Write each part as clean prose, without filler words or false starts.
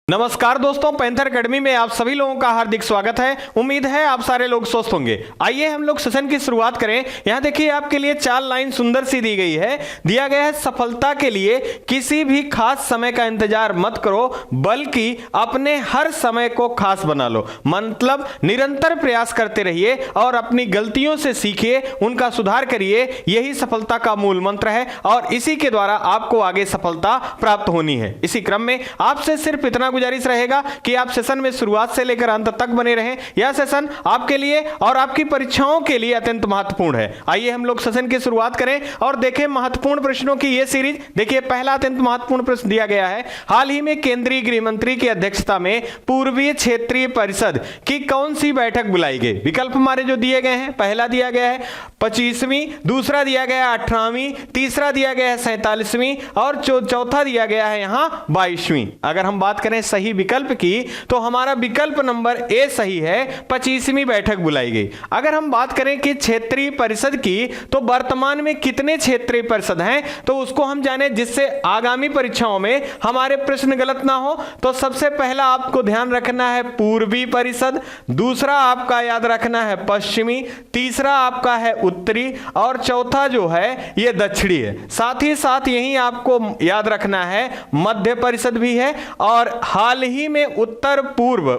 नमस्कार दोस्तों, panther academy में आप सभी लोगों का हार्दिक स्वागत है। उम्मीद है आप सारे लोग स्वस्थ होंगे। आइए हम लोग सेशन की शुरुआत करें। यहां देखिए आपके लिए 4 लाइन सुंदर सी दी गई है। दिया गया है, सफलता के लिए किसी भी खास समय का इंतजार मत करो, बल्कि अपने हर समय को खास बना लो। मतलब निरंतर प्रयास करते रहिए और अपनी गलतियों से सीखिए, उनका सुधार करिए। यही सफलता का मूल मंत्र है और इसी के द्वारा आपको आगे सफलता प्राप्त होनी है। इसी क्रम में आपसे सिर्फ इतना गुजारिश रहेगा कि आप सेशन में शुरुआत से लेकर अंत तक बने रहें। यह सेशन आपके लिए और आपकी परीक्षाओं के लिए अत्यंत महत्वपूर्ण है। आइए हम लोग सेशन की शुरुआत करें और देखें महत्वपूर्ण प्रश्नों की यह सीरीज। देखिए पहला अत्यंत महत्वपूर्ण प्रश्न दिया गया है, हाल ही में केंद्रीय गृह मंत्री की अध्यक्षता में पूर्वीय क्षेत्रीय परिषद की कौन सी बैठक बुलाई गई। विकल्प हमारे जो दिए गए हैं, पहला दिया गया है 25वीं, दूसरा दिया गया है 18वीं, तीसरा दिया गया है 47वीं और चौथा दिया गया है यहां 22वीं। अगर हम बात करें सही विकल्प की तो हमारा विकल्प नंबर ए सही है, 25वीं बैठक बुलाई गई। अगर हम बात करें कि क्षेत्रीय परिषद की तो वर्तमान में कितने क्षेत्रीय परिषद हैं तो उसको हम जाने, जिससे आगामी परीक्षाओं में हमारे प्रश्न गलत ना हो। तो सबसे पहला आपको ध्यान रखना है पूर्वी परिषद, दूसरा आपका याद रखना है पश्चिमी, तीसरा आपका है उत्तरी और चौथा जो है ये दक्षिणी है। साथ ही साथ यही आपको याद रखना है मध्य परिषद भी है और हाल ही में उत्तर पूर्व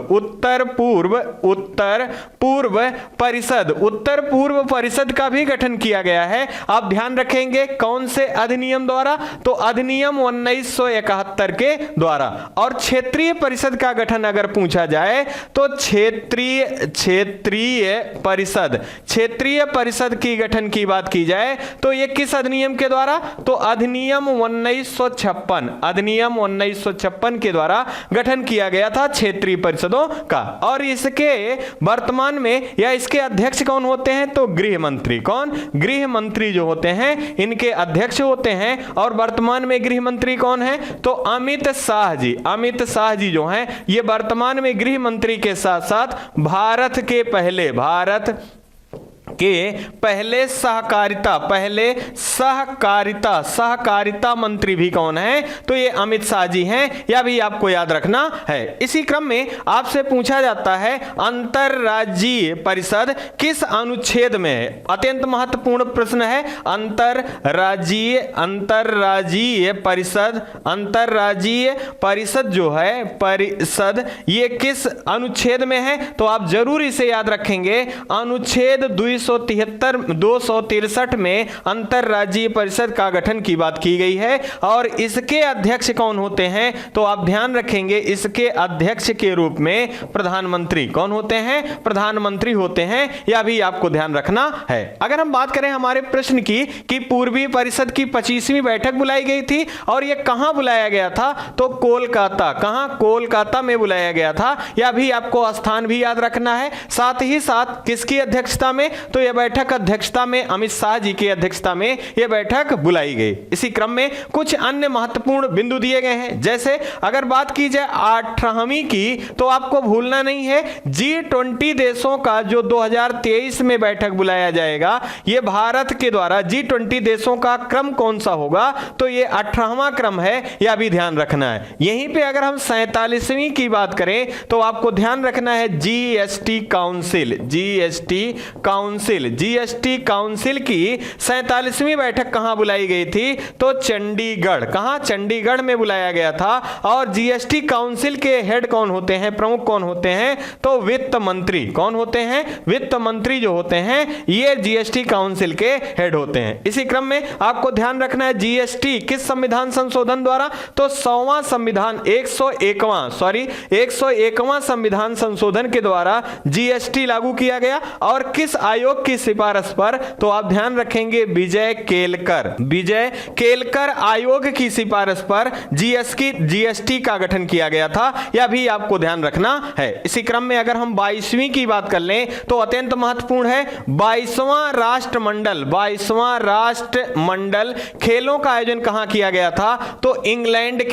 परिषद का भी गठन किया गया है। आप ध्यान रखेंगे कौन से अधिनियम द्वारा, तो अधिनियम 1971 के द्वारा। और क्षेत्रीय परिषद का गठन अगर पूछा जाए तो क्षेत्रीय परिषद की गठन की बात की जाए तो यह किस अधिनियम के द्वारा, तो अधिनियम 1956 के द्वारा गठन किया गया था क्षेत्रीय परिषदों का। और इसके वर्तमान में या इसके अध्यक्ष कौन होते हैं, तो गृह मंत्री। कौन? गृह मंत्री जो होते हैं इनके अध्यक्ष होते हैं। और वर्तमान में गृह मंत्री कौन है, तो अमित शाह जी। अमित शाह जी जो हैं ये वर्तमान में गृह मंत्री के साथ साथ भारत के पहले सहकारिता मंत्री भी कौन है, तो ये अमित शाह जी हैं। यह भी आपको याद रखना है। इसी क्रम में आपसे पूछा जाता है अंतरराज्यीय परिषद किस अनुच्छेद में है। अत्यंत महत्वपूर्ण प्रश्न है। अंतरराज्यीय परिषद जो है परिषद ये किस अनुच्छेद में है, तो आप जरूर इसे याद रखेंगे। अनुच्छेद 263 में अंतरराज्यीय परिषद का गठन की बात की गई है। और इसके अध्यक्ष कौन होते हैं, तो आप ध्यान रखेंगे इसके अध्यक्ष के रूप में प्रधानमंत्री कौन होते हैं, प्रधानमंत्री होते हैं। यह भी आपको ध्यान रखना है। अगर हम बात करें हमारे प्रश्न की कि पूर्वी परिषद की 25वीं बैठक बुलाई गई थी और यह कहां बुलाया गया था, तो कोलकाता। कहां? कोलकाता में बुलाया गया था। यह भी आपको स्थान भी याद रखना है। साथ ही साथ किसकी अध्यक्षता में, तो यह बैठक अध्यक्षता में अमित शाह जी की अध्यक्षता में यह बैठक बुलाई गई। इसी क्रम में कुछ अन्य महत्वपूर्ण बिंदु दिए गए हैं। जैसे अगर बात की जाए 18वीं की, तो आपको भूलना नहीं है G20 देशों का जो 2023 में बैठक बुलाया जाएगा, यह भारत के द्वारा G20 देशों का क्रम कौन सा होगा, तो यह 18वां क्रम है। यह भी ध्यान रखना है। यहीं पे अगर हम 47वीं की बात करें तो आपको ध्यान रखना है GST काउंसिल की 47वीं बैठक कहां बुलाई गई थी, तो चंडीगढ़। कहां? चंडीगढ़ में बुलाया गया था। और GST काउंसिल के हेड कौन होते हैं, प्रमुख कौन होते हैं, तो वित्त मंत्री। कौन होते हैं? वित्त मंत्री जो होते हैं ये GST काउंसिल के हेड होते हैं। इसी क्रम में आपको ध्यान रखना है GST किस संविधान संशोधन द्वारा, तो 100वां संविधान 101वां संविधान संशोधन के द्वारा GST लागू किया गया। और किस आयोग आयोग की सिफारिश पर, तो आप ध्यान रखेंगे विजय केलकर। विजय केलकर आयोग की सिफारिश पर जीएसटी का गठन किया गया था, यह भी आपको ध्यान रखना है। इसी क्रम में अगर हम 22वीं की बात कर लें तो अत्यंत महत्वपूर्ण है 22वां राष्ट्रमंडल। 22वां राष्ट्रमंडल खेलों का आयोजन कहां किया गया था? तो इंग्लैंड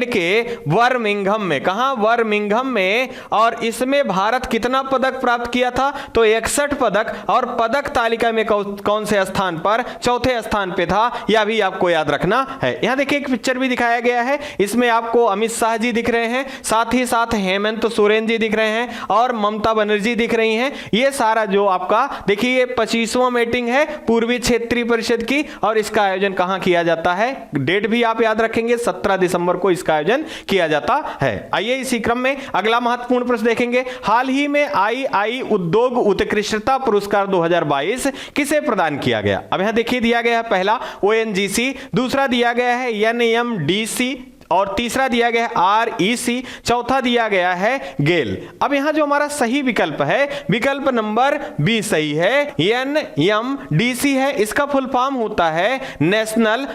के बर्मिंघम में। कहां? बर्मिंघम में। और इसमें भारत कितना पदक प्राप्त किया था? तो 61 पदक, और पदक तालिका में कौन से स्थान पर? चौथे स्थान पे था। यह भी आपको याद रखना है। यहां देखिए एक पिक्चर भी दिखाया गया है, इसमें आपको अमित शाह जी दिख रहे हैं, साथ ही साथ हेमंत सोरेन जी दिख रहे हैं और ममता बनर्जी दिख रही हैं। ये सारा जो आपका देखिए 25वां मीटिंग है पूर्वी क्षेत्रीय परिषद की, और इसका आयोजन कहां किया जाता है? डेट भी आप याद रखेंगे, 17 दिसंबर को इसका आयोजन किया जाता है। आइए इसी क्रम में अगला महत्वपूर्ण प्रश्न देखेंगे। हाल ही में आई उद्योग उत्कृष्टता पुरस्कार 2022 किसे प्रदान किया गया? अब यहां देखिए दिया गया है पहला ONGC, दूसरा दिया गया है NMDC, और तीसरा दिया गया है REC, चौथा दिया गया है गेल। अब यहां जो हमारा सही विकल्प है, विकल्प नंबर बी सही है, NMDC है। इसका फुल फॉर्म होता है नेशनल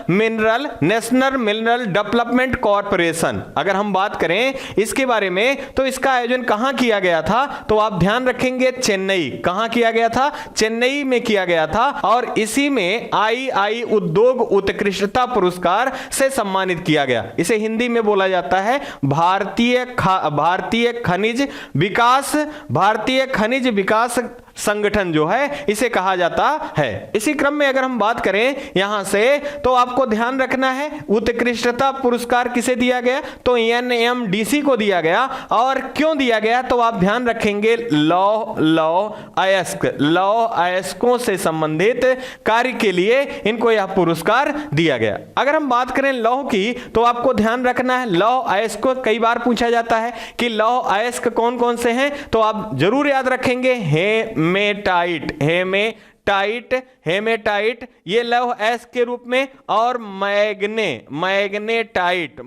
मिनरल डेवलपमेंट कॉर्पोरेशन। अगर हम बात करें इसके बारे में तो इसका आयोजन कहां किया गया था? तो आप ध्यान रखेंगे चेन्नई। कहां किया गया था? चेन्नई में किया गया था, और इसी में आई उद्योग उत्कृष्टता पुरस्कार से सम्मानित किया गया। इसे हिंदी में बोला जाता है भारतीय खनिज विकास संगठन जो है इसे कहा जाता है। इसी क्रम में अगर हम बात करें यहां से तो आपको ध्यान रखना है उत्कृष्टता पुरस्कार किसे दिया गया? तो NMDC को दिया गया। और क्यों दिया गया? तो आप ध्यान रखेंगे लौह अयस्कों से संबंधित कार्य के लिए इनको यह पुरस्कार दिया गया। अगर हम बात करें लौह की तो आपको ध्यान रखना है लौह अयस्क, कई बार पूछा जाता है कि लौह अयस्क कौन कौन से हैं, तो आप जरूर याद रखेंगे हेमेटाइट ये लौह अयस्क के रूप में, और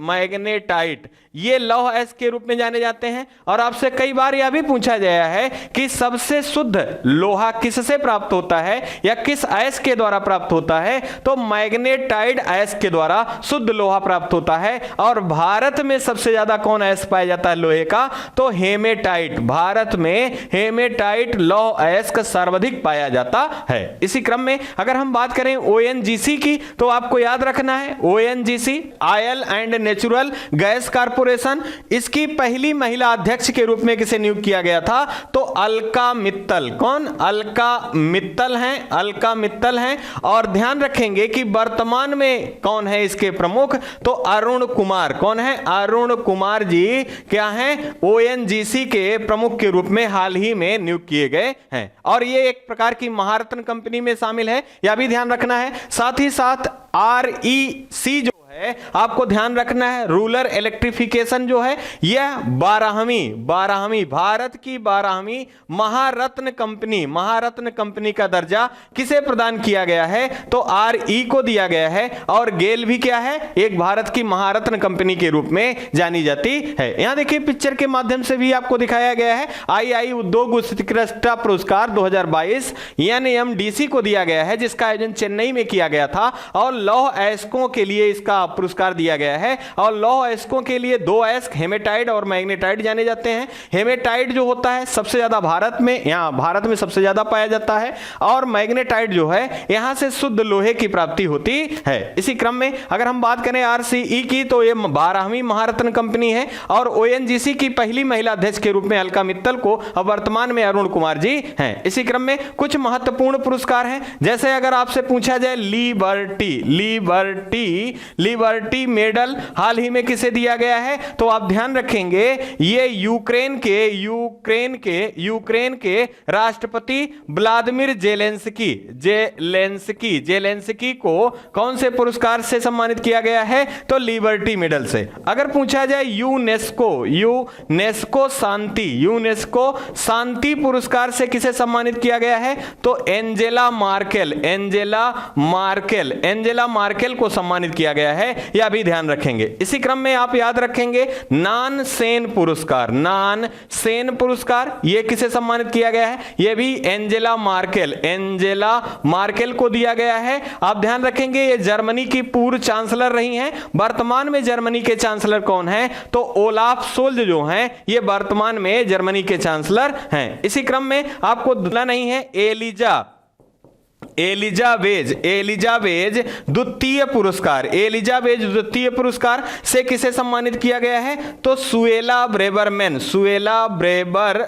मैग्नेटाइट ये लौह अयस्क के रूप में जाने जाते हैं। और आपसे कई बार यह भी पूछा गया है कि सबसे शुद्ध लोहा किससे प्राप्त होता है या किस अयस्क के द्वारा प्राप्त होता है? तो मैग्नेटाइट अयस्क के द्वारा शुद्ध लोहा प्राप्त होता है। और भारत में सबसे ज्यादा कौन अयस्क पाया जाता है लोहे का? तो हेमेटाइट। भारत में हेमेटाइट लौह अयस्क सर्वाधिक पाया जाता है। इसी क्रम में अगर हम बात करें ONGC की तो आपको याद रखना है ONGC oil and natural gas corporation. इसकी पहली महिला अध्यक्ष के रूप में किसे नियुक्त किया गया था? तो अलका मित्तल। कौन? अलका मित्तल हैं। और ध्यान रखेंगे कि वर्तमान में कौन है इसके प्रमुख? तो अरुण कुमार। कौन है? अरुण कुमार जी क्या हैं? ONGC के प्रमुख के रूप में हाल ही में नियुक्त किए गए हैं। और ये एक प्रकार की महारत्न कंपनी में शामिल है, यह भी ध्यान रखना है। साथ ही साथ REC जो है आपको ध्यान रखना है, रूरल इलेक्ट्रिफिकेशन जो है यह 12वीं भारत की 12वीं महारत्न कंपनी का दर्जा किसे प्रदान किया गया है? तो RE को दिया गया है। और गेल भी क्या है? एक भारत की महारत्न कंपनी के रूप में जानी जाती है। यहां देखिए पिक्चर के माध्यम से भी आपको दिखाया गया है आई उद्योग उत्कृष्टता पुरस्कार 2022 NMDC को दिया गया है, जिसका आयोजन चेन्नई में किया गया था। और लौह अयस्कों के लिए इसका पुरस्कार दिया गया है। और लौह अयस्कों के लिए दो अयस्क हेमेटाइट और मैग्नेटाइट जाने जाते हैं। हेमेटाइट जो होता है सबसे ज्यादा भारत में सबसे ज्यादा पाया जाता है, और मैग्नेटाइट जो है यहां से शुद्ध लोहे की प्राप्ति होती है। इसी क्रम में अगर हम बात करें RCE की तो ये 12वीं महारत्न कंपनी है। और ONGC की पहली महिला अध्यक्ष के रूप में अलका मित्तल को, और वर्तमान में अरुण कुमार जी हैं। इसी क्रम में कुछ महत्वपूर्ण पुरस्कार हैं, जैसे अगर आपसे पूछा जाए लिबर्टी मेडल हाल ही में किसे दिया गया है? तो आप ध्यान रखेंगे ये यूक्रेन के राष्ट्रपति व्लादिमीर जेलेंस्की को कौन से पुरस्कार से सम्मानित किया गया है? तो लिबर्टी मेडल से। अगर पूछा जाए यूनेस्को शांति पुरस्कार से किसे सम्मानित किया गया है? तो एंजेला मार्केल को सम्मानित किया गया है। है, यह भी ध्यान रखेंगे। इसी क्रम में आप याद रखेंगे नानसेन पुरस्कार। नानसेन पुरस्कार ये किसे सम्मानित किया गया है? यह भी एंजेला मार्केल को दिया गया है। आप ध्यान रखेंगे ये जर्मनी की पूर्व चांसलर रही हैं। वर्तमान में जर्मनी के चांसलर कौन हैं? तो ओलाफ सोल्ज जो हैं ये वर्तमान में जर्मनी के चांसलर हैं। इसी क्रम में आपको भूलना नहीं है एलिजाबेज द्वितीय पुरस्कार से किसे सम्मानित किया गया है? तो सुएला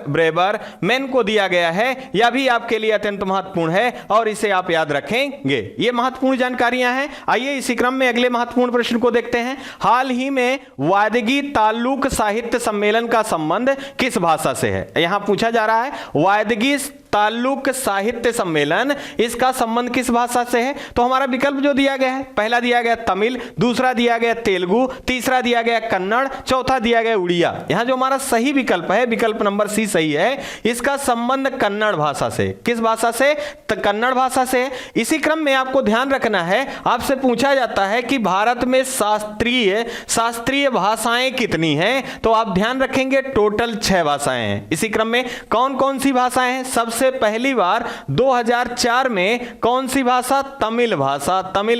ब्रेबरमैन को दिया गया है। यह भी आपके लिए अत्यंत महत्वपूर्ण है और इसे आप याद रखेंगे। ये महत्वपूर्ण जानकारियां हैं। आइए इसी क्रम में अगले महत्वपूर्ण प्रश्न को देखते हैं। हाल ही में वायदगी तालुक साहित्य सम्मेलन का संबंध किस भाषा से है? यहां पूछा जा रहा है वायदगी तालुक साहित्य सम्मेलन, इसका संबंध किस भाषा से है? तो हमारा विकल्प जो दिया गया है, पहला दिया गया तमिल, दूसरा दिया गया तेलुगु, तीसरा दिया गया कन्नड़, चौथा दिया गया उड़िया। यहां जो हमारा सही विकल्प है, विकल्प नंबर सी सही है। इसका संबंध कन्नड़ भाषा से। किस भाषा से? तो कन्नड़ भाषा से। इसी क्रम में आपको ध्यान रखना है, आपसे पूछा जाता है कि भारत में शास्त्रीय भाषाएं कितनी हैं? तो आप ध्यान रखेंगे टोटल 6 भाषाएं हैं। इसी क्रम में कौन कौन सी भाषाएं हैं? सबसे पहली बार 2004 में कौन सी भाषा? तमिल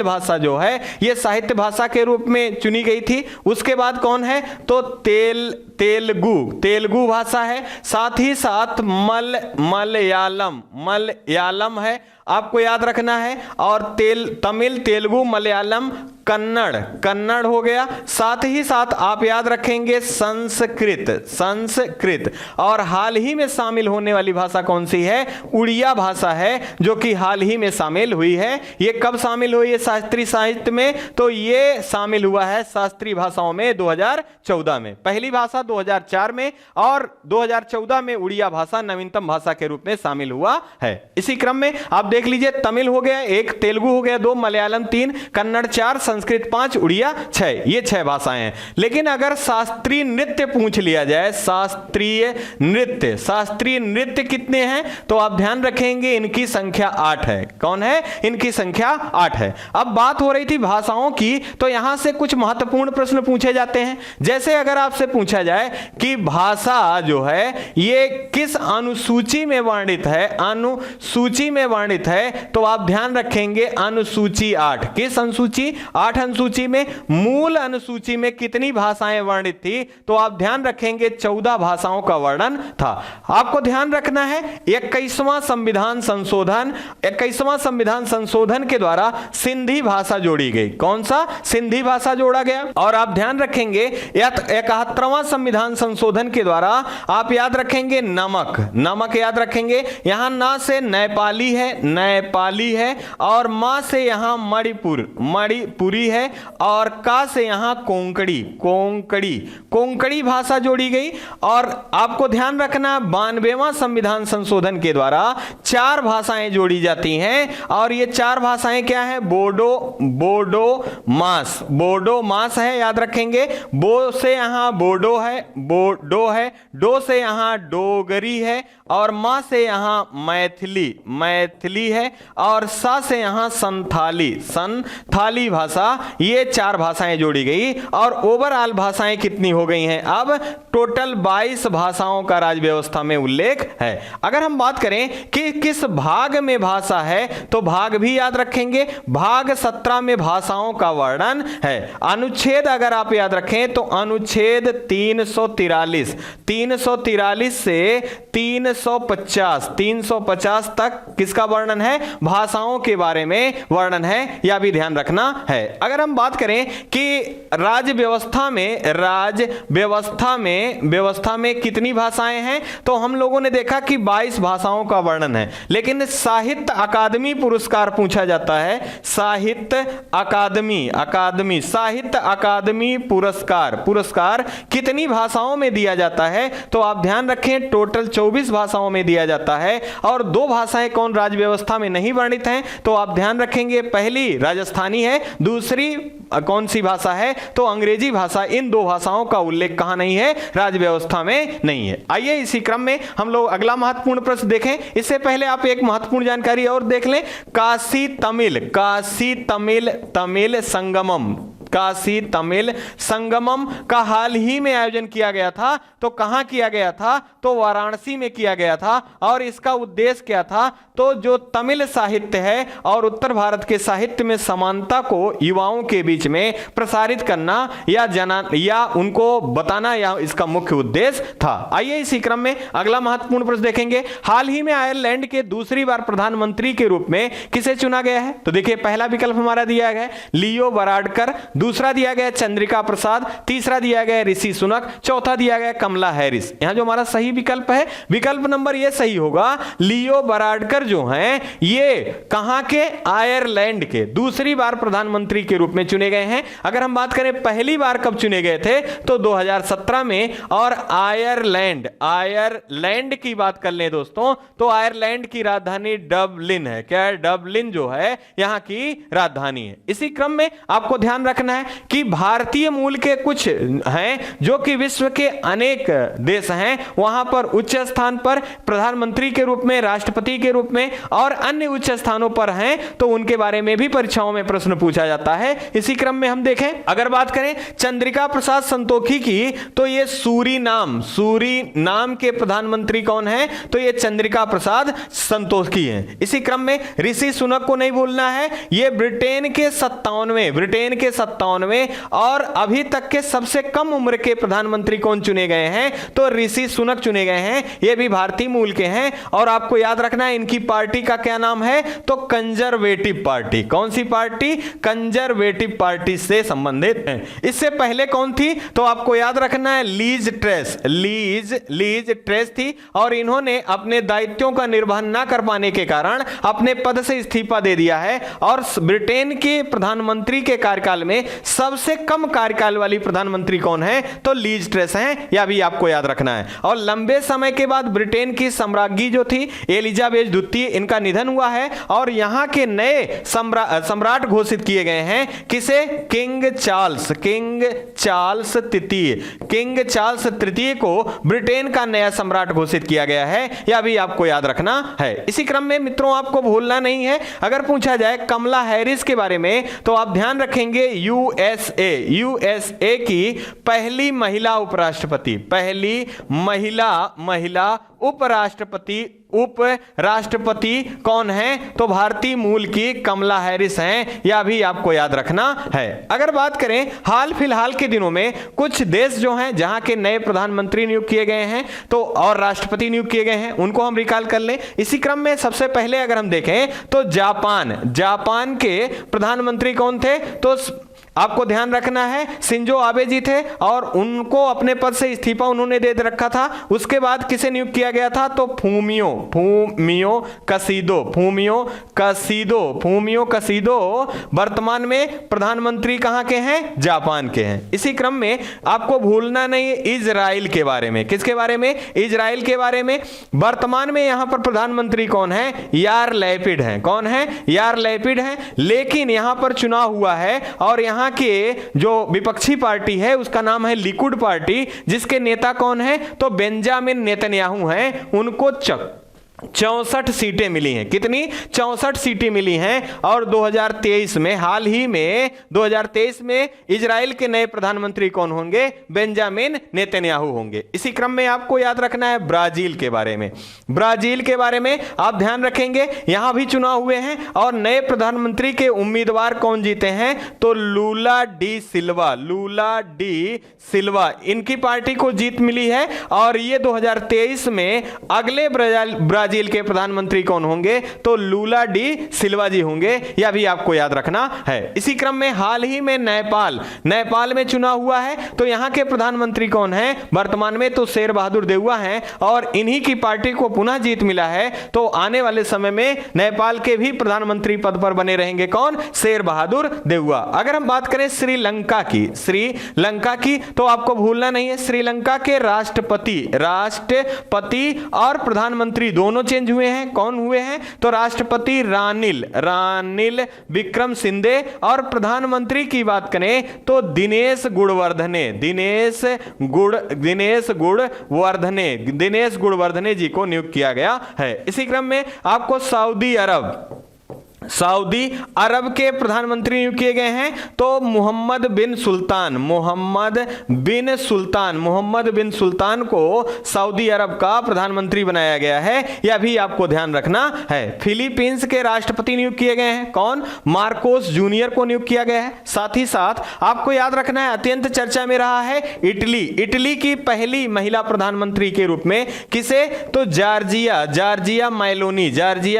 भाषा जो है यह साहित्य भाषा के रूप में चुनी गई थी। उसके बाद कौन है? तो तेलुगु भाषा है। साथ ही साथ मलयालम है, आपको याद रखना है। और तमिल, तेलुगु, मलयालम, कन्नड़ हो गया। साथ ही साथ आप याद रखेंगे संस्कृत। और हाल ही में शामिल होने वाली भाषा कौन सी है? उड़िया भाषा है, जो कि हाल ही में शामिल हुई है। ये कब शामिल हुई है शास्त्रीय साहित्य में? तो ये शामिल हुआ है शास्त्रीय भाषाओं में 2014 में। पहली भाषा 2004 में और 2014 में उड़िया भाषा नवीनतम भाषा के रूप में शामिल हुआ है। इसी क्रम में आप देख लीजिए, तमिल हो गया 1, तेलुगु हो गया 2, मलयालम 3, कन्नड़ 4, संस्कृत 5, उड़िया 6। ये 6 भाषाएं हैं। लेकिन अगर शास्त्रीय नृत्य पूछ लिया जाए, शास्त्रीय नृत्य कितने हैं? तो आप ध्यान रखेंगे इनकी संख्या 8 है। कौन है? इनकी संख्या 8 है। अब बात हो रही थी भाषाओं की, तो यहां से कुछ महत्वपूर्ण प्रश्न पूछे जाते हैं। जैसे अगर आपसे पूछा जाए कि भाषा जो है ये किस अनुसूची में वर्णित है? अनुसूची में वर्णित है, तो आप ध्यान रखेंगे अनुसूची 8। किस अनुसूची? 8 अनुसूची में। मूल अनुसूची में कितनी भाषाएं वर्णित थी? तो आप ध्यान रखेंगे 14 भाषाओं का वर्णन था। आपको ध्यान रखना है 21वां संविधान संशोधन के द्वारा सिंधी भाषा जोड़ी गई। कौन सा? सिंधी भाषा जोड़ा गया। और आप ध्यान रखेंगे 71वां संविधान संशोधन के द्वारा आप याद रखेंगे नमक याद रखेंगे। यहां ना से नेपाली है और मां से यहां मणिपुरी है और का से यहां कोंकणी भाषा जोड़ी गई। और आपको ध्यान रखना 92वां संविधान संशोधन के द्वारा 4 भाषाएं जोड़ी जाती हैं और ये 4 भाषाएं क्या है? बोडो मास है, याद रखेंगे। बो से यहां बोडो है, डो से यहां डोगरी है और मां से यहां मैथिली है और सा से यहां संथाली भाषा। ये 4 भाषाएं जोड़ी गई और ओवरऑल भाषाएं कितनी हो गई हैं? अब टोटल 22 भाषाओं का राज्य व्यवस्था में उल्लेख है। अगर हम बात करें कि किस भाग में भाषा है, तो भाग भी याद रखेंगे। भाग 17 में भाषाओं का वर्णन है। अनुच्छेद अगर आप याद रखें तो अनुच्छेद 343 से 350 तक किसका वर्णन है? भाषाओं के बारे में वर्णन है, यह भी ध्यान रखना है। अगर हम बात करें कि राज्य व्यवस्था में कितनी भाषाएं हैं, तो हम लोगों ने देखा कि 22 भाषाओं का वर्णन है। लेकिन साहित्य अकादमी पुरस्कार पूछा जाता है। साहित्य अकादमी पुरस्कार कितनी भाषाओं में दिया जाता है? तो आप ध्यान रखें टोटल 24 भाषाओं में दिया जाता है। और 2 भाषाएं कौन राज्य व्यवस्था में नहीं वर्णित हैं? तो आप ध्यान रखेंगे पहली राजस्थानी है, दूसरी कौन सी भाषा है? तो अंग्रेजी भाषा। इन 2 भाषाओं का उल्लेख कहां नहीं है? राज्य व्यवस्था में नहीं है। आइए इसी क्रम में हम लोग अगला महत्वपूर्ण प्रश्न देखें। इससे पहले आप एक महत्वपूर्ण जानकारी और देख लें। काशी तमिल संगमम काशी तमिल संगमम का हाल ही में आयोजन किया गया था। तो कहां किया गया था? तो वाराणसी में किया गया था। और इसका उद्देश्य क्या था? तो जो तमिल साहित्य है और उत्तर भारत के साहित्य में समानता को युवाओं के बीच में प्रसारित करना या उनको बताना, या इसका मुख्य उद्देश्य था। आइए इसी क्रम में अगला महत्वपूर्ण प्रश्न देखेंगे। हाल ही में आयरलैंड के दूसरी बार प्रधानमंत्री के रूप में किसे चुना गया है? तो देखिए पहला विकल्प हमारा दिया गया है लियो वराडकर, दूसरा दिया गया चंद्रिका प्रसाद, तीसरा दिया गया ऋषि सुनक, चौथा दिया गया कमला हैरिस। यहां जो हमारा सही विकल्प है, विकल्प नंबर ये सही होगा, लियो वराडकर जो हैं ये कहां के? आयरलैंड के दूसरी बार प्रधानमंत्री के रूप में चुने गए हैं। अगर हम बात करें पहली बार कब चुने गए थे, तो 2017 में। और आयरलैंड की बात कर लें दोस्तों, तो आयरलैंड की राजधानी डबलिन है। क्या है? डबलिन जो है यहां की राजधानी है। इसी क्रम में आपको ध्यान रखना है कि भारतीय मूल के कुछ हैं जो कि विश्व के अनेक देश हैं, वहां पर उच्च स्थान पर प्रधानमंत्री के रूप में, राष्ट्रपति के रूप में और अन्य उच्च स्थानों पर हैं, तो उनके बारे में भी परीक्षाओं में प्रश्न पूछा जाता है। इसी क्रम में हम देखें, अगर बात करें चंद्रिका प्रसाद संतोखी की, तो ये सूरीनाम के प्रधानमंत्री कौन है? तो ये चंद्रिका प्रसाद संतोखी हैं। इसी क्रम में ऋषि सुनक को नहीं भूलना है, ये ब्रिटेन के 57वें और अभी तक के सबसे कम उम्र के प्रधानमंत्री कौन चुने गए हैं? तो ऋषि सुनक चुने गए हैं। ये भी भारतीय मूल के हैं। और आपको याद रखना है इनकी पार्टी का क्या नाम है? तो कंजर्वेटिव पार्टी। कौन सी पार्टी? कंजर्वेटिव पार्टी से संबंधित है। इससे पहले कौन थी? तो आपको याद रखना है लीज ट्रेस थी। और इन्होंने अपने दायित्वों का निर्वहन ना कर पाने के कारण अपने पद से इस्तीफा दे दिया है। और ब्रिटेन के प्रधानमंत्री के कार्यकाल में सबसे कम कार्यकाल वाली प्रधानमंत्री कौन है? तो लीज ट्रेस हैं। यह भी आपको याद रखना है। और लंबे समय के बाद ब्रिटेन की सम्राज्ञी जो थी एलिजाबेथ द्वितीय, इनका निधन हुआ है और यहां के नए सम्राट घोषित किए गए हैं। किसे? किंग चार्ल्स तृतीय को ब्रिटेन का नया सम्राट घोषित किया गया है। यह भी आपको याद रखना है। इसी क्रम में मित्रों आपको भूलना नहीं है, अगर पूछा जाए कमला हैरिस के बारे में, तो आप ध्यान रखेंगे यूएसए की पहली महिला उपराष्ट्रपति, उपराष्ट्रपति कौन है? तो भारतीय मूल की कमला हैरिस हैं। यह भी आपको याद रखना है। अगर बात करें हाल फिलहाल के दिनों में कुछ देश जो हैं जहां के नए प्रधानमंत्री नियुक्त किए गए हैं तो और राष्ट्रपति नियुक्त किए गए हैं, उनको हम रिकॉल कर लें। इसी क्रम में सबसे पहले अगर हम देखें तो जापान के प्रधानमंत्री कौन थे? तो आपको ध्यान रखना है शिंजो आबे जी थे और उनको अपने पद से इस्तीफा उन्होंने दे रखा था। उसके बाद किसे नियुक्त किया गया था? तो फूमियो कसीदो वर्तमान में प्रधानमंत्री कहां के हैं? जापान के हैं। इसी क्रम में आपको भूलना नहीं है इजराइल के बारे में। किसके बारे में? इजराइल के बारे में। वर्तमान में यहां पर प्रधानमंत्री कौन है? यार लैपिड हैं। कौन है? यार लैपिड हैं। लेकिन यहां पर चुनाव हुआ है और यहां के जो विपक्षी पार्टी है उसका नाम है लिकुड पार्टी, जिसके नेता कौन है? तो बेंजामिन नेतन्याहू हैं। उनको 64 सीटें मिली हैं। कितनी? 64 सीटें मिली हैं। और 2023 में, हाल ही में 2023 में इजराइल के नए प्रधानमंत्री कौन होंगे? बेंजामिन नेतन्याहू होंगे। इसी क्रम में आपको याद रखना है ब्राजील के बारे में। ब्राजील के बारे में आप ध्यान रखेंगे, यहां भी चुनाव हुए हैं और नए प्रधानमंत्री के उम्मीदवार कौन जीते हैं? तो लूला डी सिल्वा इनकी पार्टी को जीत मिली है। और ये 2023 में अगले ब्राजील के प्रधानमंत्री कौन होंगे? तो लूला डी सिल्वा जी होंगे। यह भी आपको याद रखना है। इसी क्रम में हाल ही में नेपाल में चुनाव हुआ है। तो यहां के प्रधानमंत्री कौन है? वर्तमान में तो शेर बहादुर देउवा हैं और इन्हीं की पार्टी को पुनः जीत मिला है। तो आने वाले समय में नेपाल के भी प्रधानमंत्री पद पर बने रहेंगे कौन? शेर बहादुर देउवा। अगर हम बात करें श्रीलंका की तो आपको भूलना नहीं है श्रीलंका के राष्ट्रपति और प्रधानमंत्री दोनों चेंज हुए हैं। कौन हुए हैं? तो राष्ट्रपति रानिल विक्रमसिंघे और प्रधानमंत्री की बात करें तो दिनेश गुणवर्धने जी को नियुक्त किया गया है। इसी क्रम में आपको सऊदी अरब के प्रधानमंत्री नियुक्त किए गए हैं तो मोहम्मद बिन सुल्तान को सऊदी अरब का प्रधानमंत्री बनाया गया है, यह भी आपको ध्यान रखना है। फिलीपींस के राष्ट्रपति नियुक्त किए गए हैं, कौन? मार्कोस जूनियर को नियुक्त किया गया है। साथ ही साथ आपको याद रखना है, अत्यंत चर्चा में रहा है इटली की पहली महिला प्रधानमंत्री के रूप में किसे? तो जॉर्जिया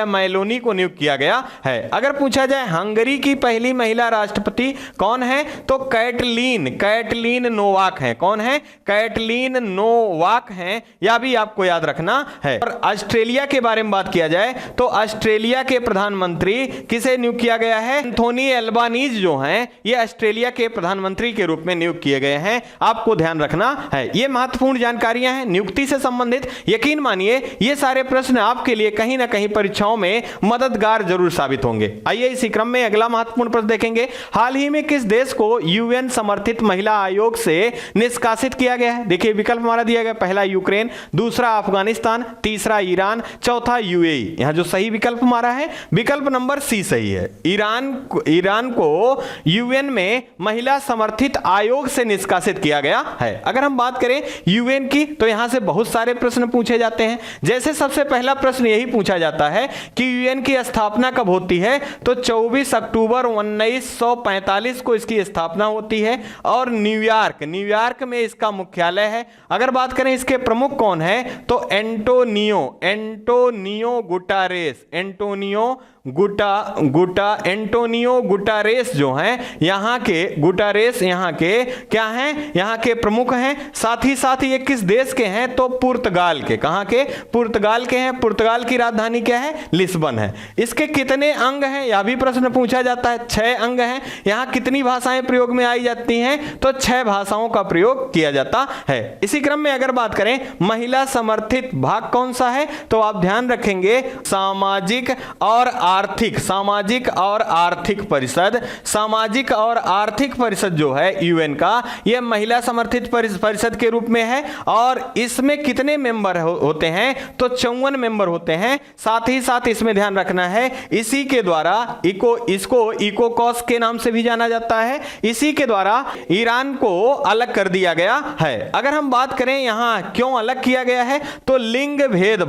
मेलोनी को नियुक्त किया गया है। अगर पूछा जाए हंगरी की पहली महिला राष्ट्रपति कौन है? तो कैटलीन नोवाक है। कौन है? कैटलीन नोवाक है, यह भी आपको याद रखना है। और ऑस्ट्रेलिया के बारे में बात किया जाए तो ऑस्ट्रेलिया के प्रधानमंत्री किसे नियुक्त किया गया है? एंथोनी एल्बानीज जो हैं ये ऑस्ट्रेलिया के प्रधानमंत्री के रूप में नियुक्त किए गए हैं, आपको ध्यान रखना है। ये महत्वपूर्ण जानकारियां हैं नियुक्ति से संबंधित। यकीन मानिए ये सारे प्रश्न आपके लिए कहीं ना कहीं परीक्षाओं में मददगार जरूर साबित होंगे। आइए इसी क्रम में अगला महत्वपूर्ण प्रश्न देखेंगे। हाल ही में किस देश को यूएन समर्थित महिला आयोग से निष्कासित किया गया है? देखिए विकल्प हमारा दिया गया, पहला यूक्रेन, दूसरा अफगानिस्तान, तीसरा ईरान, चौथा यूएई। यहां जो सही विकल्प हमारा है विकल्प नंबर सी सही है। ईरान को यूएन में महिला समर्थित आयोग से निष्कासित किया गया है। अगर हम बात करें यूएन की तो यहां से बहुत सारे प्रश्न पूछे जाते हैं। जैसे सबसे पहला प्रश्न यही पूछा जाता है कि यूएन की स्थापना कब होती है? तो 24 अक्टूबर 1945 को इसकी स्थापना होती है और न्यूयॉर्क में इसका मुख्यालय है। अगर बात करें इसके प्रमुख कौन है तो एंटोनियो गुटारेस जो हैं यहाँ के क्या हैं? यहाँ के प्रमुख हैं। साथ ही साथ ये किस देश के हैं? तो पुर्तगाल के। कहाँ के? पुर्तगाल के हैं। पुर्तगाल की राजधानी क्या है? लिस्बन है। इसके कितने अंग हैं? यह भी प्रश्न पूछा जाता है। 6 अंग हैं। यहाँ कितनी भाषाएं प्रयोग में आई जाती हैं? तो 6 भाषाओं का प्रयोग किया जाता है। इसी क्रम में अगर बात करें महिला समर्थित भाग कौन सा है तो आप ध्यान रखेंगे सामाजिक और आर्थिक परिषद जो है यूएन का, यह महिला समर्थित परिषद के रूप में है। और इसमें कितने मेंबर होते हैं? तो 54 मेंबर होते हैं। साथ ही साथ इसमें ध्यान रखना है इसी के द्वारा इसको इकोकॉस के नाम से भी जाना जाता है। इसी के द्वारा ईरान को अलग कर दिया गया है। अगर हम बात करें यहां क्यों अलग किया गया है तो लिंग भेद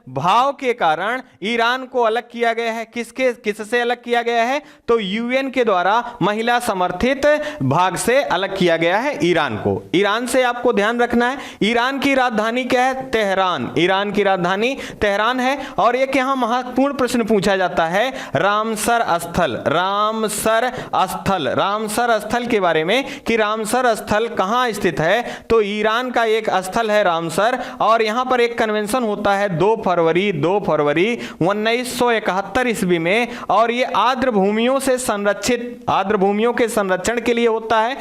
भाव के कारण ईरान को अलग किया गया है। किससे अलग किया गया है? तो यूएन के द्वारा महिला समर्थित भाग से अलग किया गया है ईरान को। ईरान से आपको ध्यान रखना है ईरान की राजधानी क्या है? तेहरान। ईरान की राजधानी तेहरान है। और एक यहां महत्वपूर्ण प्रश्न पूछा जाता है रामसर स्थल के बारे में कि रामसर स्थल कहां स्थित है? तो ईरान का एक स्थल है रामसर। और यहां पर एक कन्वेंशन होता है 2 फरवरी 1971 ईस्वी में। और ये आर्द्र भूमियों के संरक्षण के लिए होता है।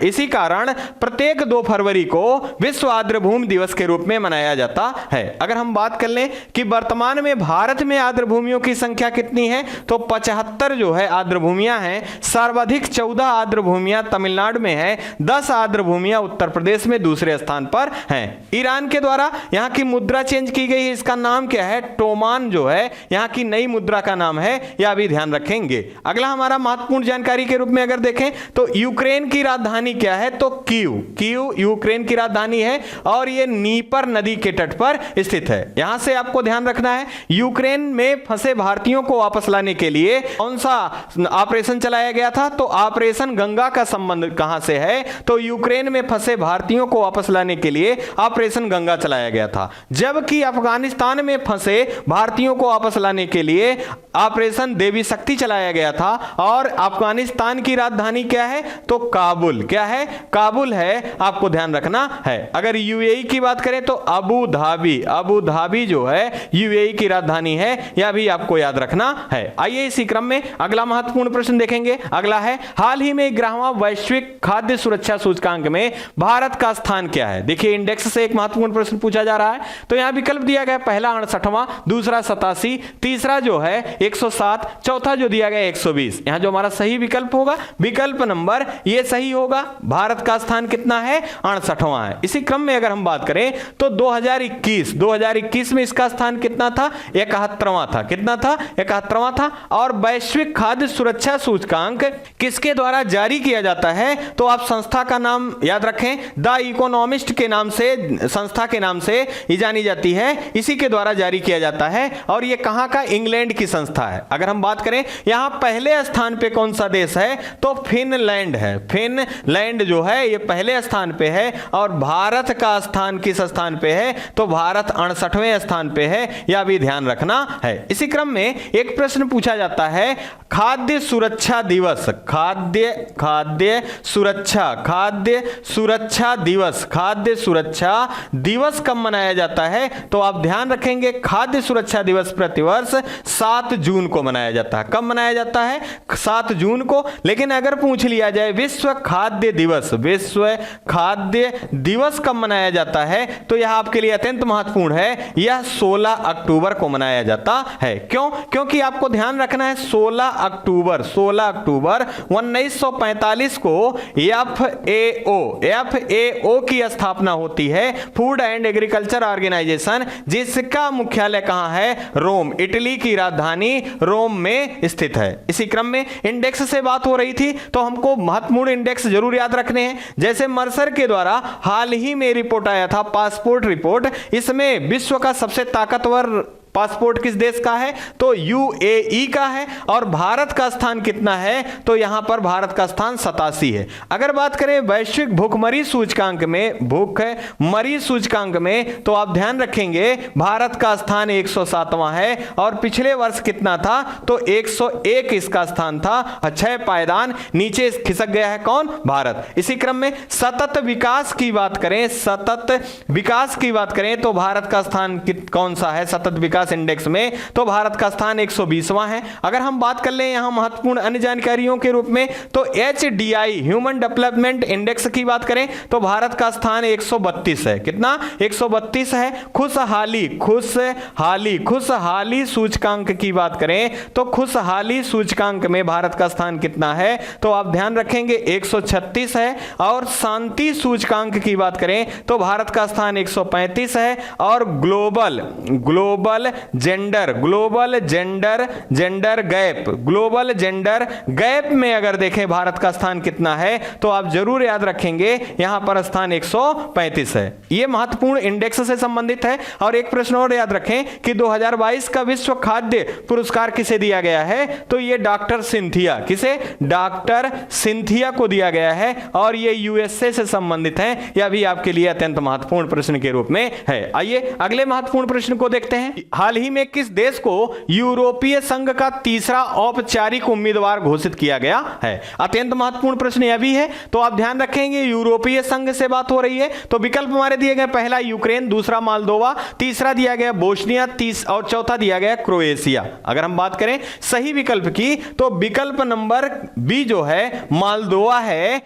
इसी कारण प्रत्येक 2 फरवरी को विश्व आर्द्र भूमि दिवस के रूप में मनाया जाता है। अगर हम बात कर लें कि वर्तमान में भारत में आर्द्र भूमियों की संख्या कितनी है तो 75 जो है आर्द्र भूमियां हैं। सर्वाधिक 14 आर्द्र भूमियां तमिलनाडु में है, 10 आर्द्र भूमियां उत्तर प्रदेश में दूसरे स्थान पर हैं। ईरान के द्वारा यहां की मुद्रा चेंज की गई, इसका नाम क्या है? टोमान जो है यहां की नई मुद्रा का नाम है, यह भी ध्यान रखेंगे। अगला हमारा महत्वपूर्ण जानकारी के रूप में अगर देखें तो यूक्रेन की राजधानी क्या है? तो कीव यूक्रेन की राजधानी है और यह नीपर नदी के तट पर स्थित है। यहां से आपको ध्यान रखना है यूक्रेन में फंसे भारतीयों को वापस लाने के लिए कौन सा ऑपरेशन चलाया गया था? तो ऑपरेशन गंगा का संबंध कहां से है? तो यूक्रेन में फंसे भारतीयों को वापस लाने के लिए ऑपरेशन गंगा चलाया गया था। जबकि अफगानिस्तान में फंसे भारतीयों को वापस लाने के लिए ऑपरेशन देवी शक्ति चलाया गया था। और अफगानिस्तान की राजधानी क्या है? तो काबुल। क्या है? काबुल है, आपको ध्यान रखना है। अगर यूएई की बात करें तो अबू धाबी जो है यूएई की राजधानी है, यह भी आपको याद रखना है। आइए इसी क्रम में अगला महत्वपूर्ण प्रश्न देखेंगे। अगला है हाल ही में 11वां वैश्विक खाद्य सुरक्षा सूचकांक में भारत का स्थान क्या है? देखिए इंडेक्स से एक महत्वपूर्ण प्रश्न पूछा जा रहा है तो यहां विकल्प दिया गया, पहला 18वां, दूसरा 87, तीसरा जो है 107, चौथा जो दिया गया 120। यहां जो हमारा सही विकल्प होगा, विकल्प नंबर ये सही होगा। भारत का स्थान कितना है? 68वां है। इसी क्रम में अगर हम बात करें तो 2021 में इसका स्थान कितना था? 71वां था। कितना था? 71वां था। और वैश्विक खाद्य सुरक्षा सूचकांक किसके द्वारा जारी किया जाता है? तो आप संस्था का नाम याद रखें, द इकोनॉमिस्ट के नाम से, संस्था के नाम से ये जानी जाती है, इसी के द्वारा जारी किया जाता है। और ये कहां का? इंग्लैंड की संस्था है। अगर हम बात करें यहां पहले स्थान पे कौन सा देश है? तो फिनलैंड है। फिनलैंड जो है ये पहले स्थान पे है। और भारत का स्थान किस स्थान पे है? तो भारत 68वें स्थान पे है। यह भी ध्यान रखना है। इसी क्रम में एक प्रश्न पूछा जाता है, खाद्य सुरक्षा दिवस, खाद्य सुरक्षा दिवस कब मनाया जाता है? तो आप ध्यान रखेंगे खाद्य सुरक्षा दिवस प्रतिवर्ष 7 जून को मनाया जाता है। कब मनाया जाता है? 7 जून को। लेकिन अगर पूछ लिया जाए विश्व खाद्य दिवस कब मनाया जाता है, तो यह आपके लिए अत्यंत महत्वपूर्ण है। यह 16 अक्टूबर को मनाया जाता है। क्यों? क्योंकि आपको ध्यान रखना है 16 अक्टूबर 1945 को FAO की स्थापना होती है, फूड एंड एग्रीकल्चर ऑर्गेनाइजेशन, जिसका मुख्यालय कहां है? रोम, इटली की राजधानी रोम में स्थित है। इसी क्रम में इंडेक्स से बात हो रही थी, तो हमको महत्वपूर्ण इंडेक्स जरूर याद रखने हैं। जैसे मर्सर के द्वारा हाल ही में रिपोर्ट आया था, पासपोर्ट रिपोर्ट, इसमें विश्व का सबसे ताकतवर पासपोर्ट किस देश का है? तो UAE का है। और भारत का स्थान कितना है? तो यहां पर भारत का स्थान 87 है। अगर बात करें वैश्विक भूखमरी सूचकांक में, तो आप ध्यान रखेंगे भारत का स्थान 107वां है। और पिछले वर्ष कितना था? तो 101 इसका स्थान था। 6 पायदान नीचे खिसक गया है। कौन? भारत। इसी क्रम में सतत विकास की बात करें तो भारत का स्थान कौन सा है सतत विकास इंडेक्स में? तो भारत का स्थान 120वां है। अगर हम बात कर लें यहां महत्वपूर्ण अन्य जानकारियों के रूप में, तो HDI ह्यूमन डेवलपमेंट इंडेक्स की बात करें तो भारत का स्थान 132 है। कितना? 132 है। खुशहाली सूचकांक की बात करें तो खुशहाली सूचकांक में भारत का स्थान कितना है? तो आप ध्यान रखेंगे 136 है। और शांति सूचकांक की बात करें तो भारत का स्थान 135 है। और ग्लोबल जेंडर गैप में अगर देखें भारत का स्थान कितना है, तो आप जरूर याद रखेंगे यहां पर स्थान 135 है। यह महत्वपूर्ण इंडेक्स से संबंधित है। और एक प्रश्न और याद रखें कि 2022 का विश्व खाद्य पुरस्कार किसे दिया गया है? तो यह डॉक्टर सिंथिया को दिया गया है। और यह USA से संबंधित है। यह भी आपके लिए अत्यंत महत्वपूर्ण प्रश्न के रूप में है। आइए अगले महत्वपूर्ण प्रश्न को देखते हैं। हाल ही में किस देश को यूरोपीय संघ का तीसरा औपचारिक उम्मीदवार घोषित किया गया है? अत्यंत महत्वपूर्ण प्रश्न यह भी है। तो आप ध्यान रखेंगे यूरोपीय संघ से बात हो रही है, तो विकल्प हमारे दिए गए, पहला यूक्रेन, दूसरा मालदोवा, तीसरा दिया गया बोस्निया, और चौथा दिया गया क्रोएशिया। अगर हम बात करें सही विकल्प की, तो विकल्प नंबर बी जो है मालदोवा है।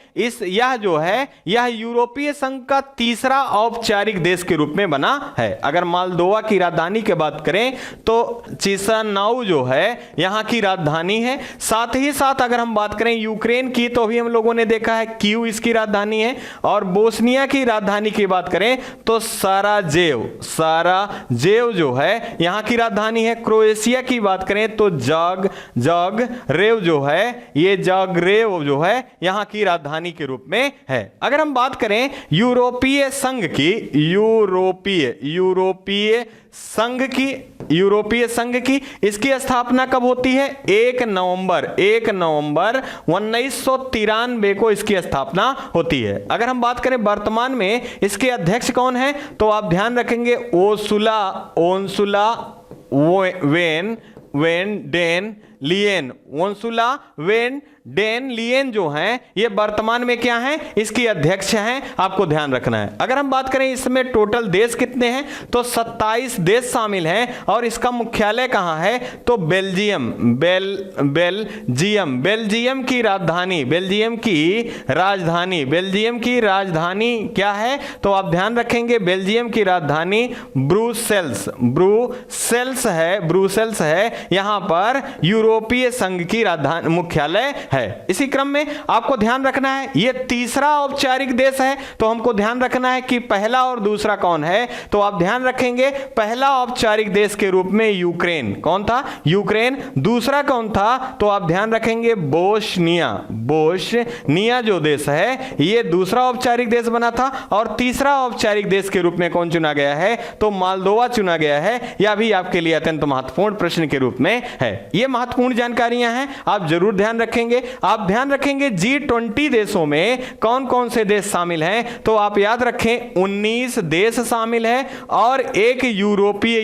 यह यूरोपीय संघ का तीसरा औपचारिक देश के रूप में बना है। अगर मालदोवा की राजधानी के बात करें तो चिसिनाउ जो है यहां की राजधानी है। साथ ही साथ अगर हम बात करें यूक्रेन की, तो भी हम लोगों ने देखा है कीव इसकी राजधानी है। और बोस्निया की राजधानी की बात करें तो साराजेव जो है यहां की राजधानी है। क्रोएशिया की बात करें तो जाग्रेव जो है यहां की राजधानी के रूप में है। अगर हम बात करें यूरोपीय संघ की इसकी स्थापना कब होती है? 1 नवंबर 1993 को इसकी स्थापना होती है। अगर हम बात करें वर्तमान में इसके अध्यक्ष कौन है, तो आप ध्यान रखेंगे Ursula von der Leyen, Ursula von der Leyen जो हैं ये वर्तमान में क्या हैं, इसकी अध्यक्ष हैं, आपको ध्यान रखना है। अगर हम बात करें इसमें टोटल देश कितने हैं, तो 27 देश शामिल हैं और इसका मुख्यालय कहां है, तो बेल्जियम, बेल्जियम की राजधानी, बेल्जियम की राजधानी क्या है, तो आप ध्यान रखेंगे बेल्जियम की राजधानी ब्रुसेल्स है, यहां पर यूरोपीय संघ की राजधानी मुख्यालय है। इसी क्रम में आपको ध्यान रखना है ये तीसरा औपचारिक देश है, तो हमको ध्यान रखना है कि पहला और दूसरा कौन है, तो आप ध्यान रखेंगे पहला औपचारिक देश के रूप में यूक्रेन, कौन था, यूक्रेन। दूसरा कौन था, तो आप ध्यान रखेंगे बोस्निया जो देश है ये दूसरा औपचारिक देश बना था, और तीसरा औपचारिक देश के रूप में कौन चुना गया है, तो मोल्दोवा चुना गया है। यह भी आपके लिए अत्यंत महत्वपूर्ण प्रश्न के रूप में है। ये महत्वपूर्ण जानकारियां हैं, आप जरूर ध्यान रखेंगे। आप ध्यान रखेंगे G20 देशों में कौन कौन से देश शामिल हैं, तो आप याद रखें 19 देश शामिल हैं और एक यूरोपीय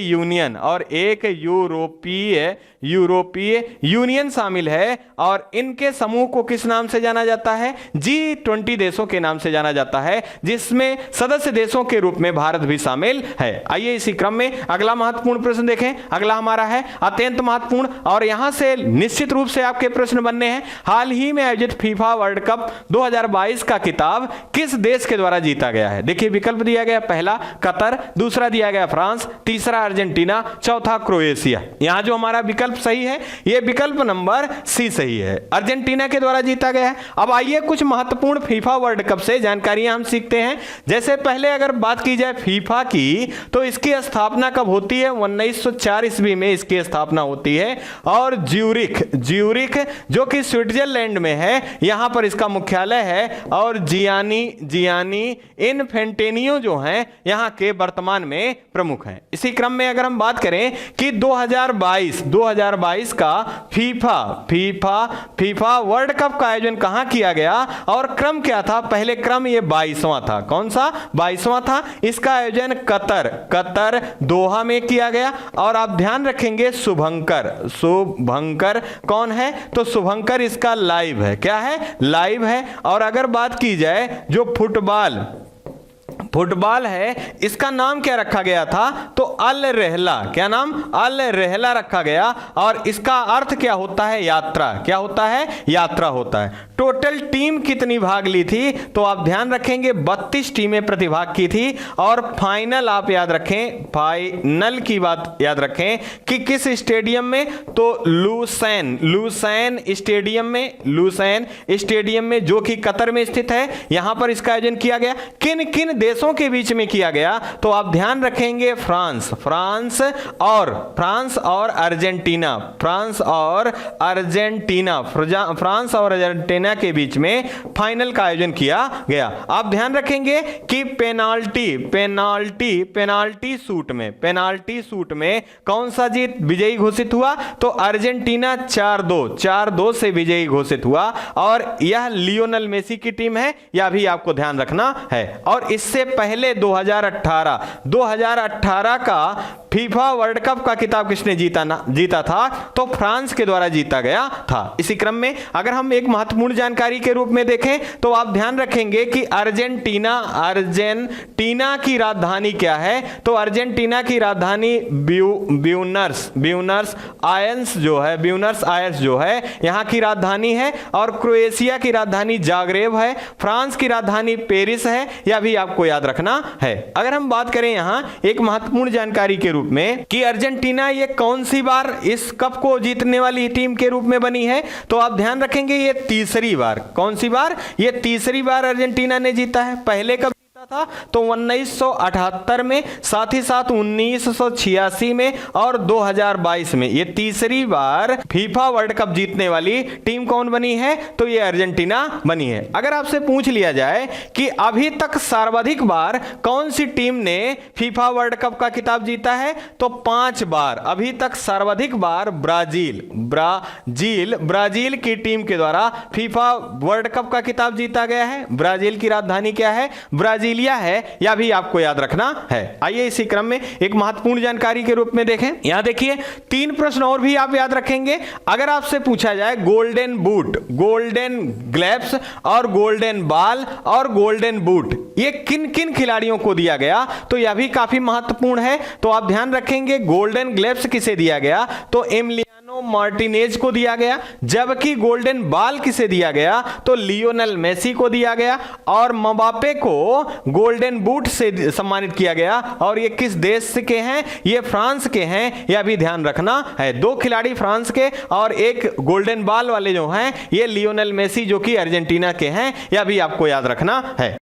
यूनियन शामिल है, और इनके समूह को किस नाम से जाना जाता है, G20 देशों के नाम से जाना जाता है, जिसमें सदस्य देशों के रूप में भारत भी शामिल है। आइए इसी क्रम में अगला महत्वपूर्ण प्रश्न देखें। अगला हमारा है अत्यंत महत्वपूर्ण, और यहां से निश्चित रूप से आपके प्रश्न बनने हैं। हाल ही में आयोजित फीफा वर्ल्ड कप 2022 का खिताब किस देश के द्वारा जीता गया है। देखिए विकल्प दिया गया, पहला कतर, दूसरा दिया गया फ्रांस, तीसरा अर्जेंटीना, चौथा क्रोएशिया। यहां जो हमारा विकल्प सही है यह विकल्प नंबर सी सही है, अर्जेंटीना के द्वारा जीता गया है। अब आइए कुछ महत्वपूर्ण फीफा वर्ल्ड कप से जानकारियां हम सीखते हैं। जैसे पहले अगर बात की जाए फीफा की, तो इसकी स्थापना कब होती है, 1904 ईस्वी में इसकी स्थापना होती है, और ज्यूरिख जो कि स्विट्जरलैंड में है, यहां पर इसका मुख्यालय है, और जियानी इनफेंटेनियो जो हैं यहां के वर्तमान में प्रमुख हैं। इसी क्रम में अगर हम बात करें कि 2022 का फीफा वर्ल्ड कप का आयोजन कहां किया गया, और क्रम क्या था, पहले क्रम ये 22वां था, कौन सा 22वां था। इसका आयोजन कतर दोहा में किया गया, और आप ध्यान रखेंगे शुभंकर कौन है, तो शुभंकर इसका लाइव है, क्या है, लाइव है। और अगर बात की जाए जो फुटबॉल है, इसका नाम क्या रखा गया था, तो अल रहला, क्या नाम, अल रहला रखा गया, और इसका अर्थ क्या होता है, यात्रा, क्या होता है, यात्रा होता है। टोटल टीम कितनी भाग ली थी, तो आप ध्यान रखेंगे 32 टीमें प्रतिभाग की थी, और फाइनल आप याद रखें, फाइनल की बात याद रखें कि किस स्टेडियम में, तो लुसैन स्टेडियम में जो कि कतर में स्थित है, यहां पर इसका आयोजन किया गया। किन किन देशों के बीच में किया गया, तो आप ध्यान रखेंगे फ्रांस और अर्जेंटीना के बीच में फाइनल का आयोजन किया गया। आप ध्यान रखेंगे कि पेनाल्टी शूट में कौन सा जीत विजयी घोषित हुआ, तो अर्जेंटीना 4-2 से विजयी घोषित हुआ, और यह लियोनेल मेसी की टीम है, यह भी आपको ध्यान रखना है। और इससे पहले 2018 का फीफा वर्ल्ड कप का खिताब किसने जीता था, तो फ्रांस के द्वारा जीता गया था। इसी क्रम में अगर हम एक महत्वपूर्ण जानकारी के रूप में देखें, तो आप ध्यान रखेंगे कि अर्जेंटीना की राजधानी क्या है, तो अर्जेंटीना की राजधानी ब्यूनस आयर्स जो है यहां की राजधानी है, और क्रोएशिया की राजधानी जाग्रेब है, फ्रांस की राजधानी पेरिस है, यह भी आपको याद रखना है। अगर हम बात करें यहां एक महत्वपूर्ण जानकारी के रूप में कि अर्जेंटीना ये कौन सी बार इस कप को जीतने वाली टीम के रूप में बनी है, तो आप ध्यान रखेंगे ये तीसरी बार, कौन सी बार, ये तीसरी बार अर्जेंटीना ने जीता है। पहले कब था, तो 1978 में, साथ ही साथ 1986 में और 2022 में। ये तीसरी बार फीफा वर्ल्ड कप जीतने वाली टीम कौन बनी है, तो ये अर्जेंटीना बनी है। अगर आपसे पूछ लिया जाए कि अभी तक सर्वाधिक बार कौन सी टीम ने फीफा वर्ल्ड कप का खिताब जीता है, तो 5 बार। अभी तक सर्वाधिक बार ब्राजील की टीम के द्वारा फीफा वर्ल्ड कप का खिताब जीता गया है। ब्राजील की राजधानी क्या है, ब्राजील लिया है, यह भी आपको याद रखना है। आइए इसी क्रम में एक महत्वपूर्ण जानकारी के रूप में देखें। यहां देखिए 3 प्रश्न और भी आप याद रखेंगे। अगर आपसे पूछा जाए गोल्डन बूट, गोल्डन ग्लव्स और गोल्डन बॉल और गोल्डन बूट ये किन किन खिलाड़ियों को दिया गया, तो यह भी काफी महत्वपूर्ण है। तो आप ध्यान रखेंगे गोल्डन ग्लव्स किसे दिया गया, तो एमिलियानो मार्टिनेज को दिया गया, जबकि गोल्डन बॉल किसे दिया गया, तो लियोनेल मेसी को दिया गया, और मबापे को गोल्डन बूट से सम्मानित किया गया। और ये किस देश के हैं, ये फ्रांस के हैं, यह भी ध्यान रखना है। 2 खिलाड़ी फ्रांस के और एक गोल्डन बॉल वाले जो हैं ये लियोनेल मेसी जो कि अर्जेंटीना के हैं, यह भी आपको याद रखना है।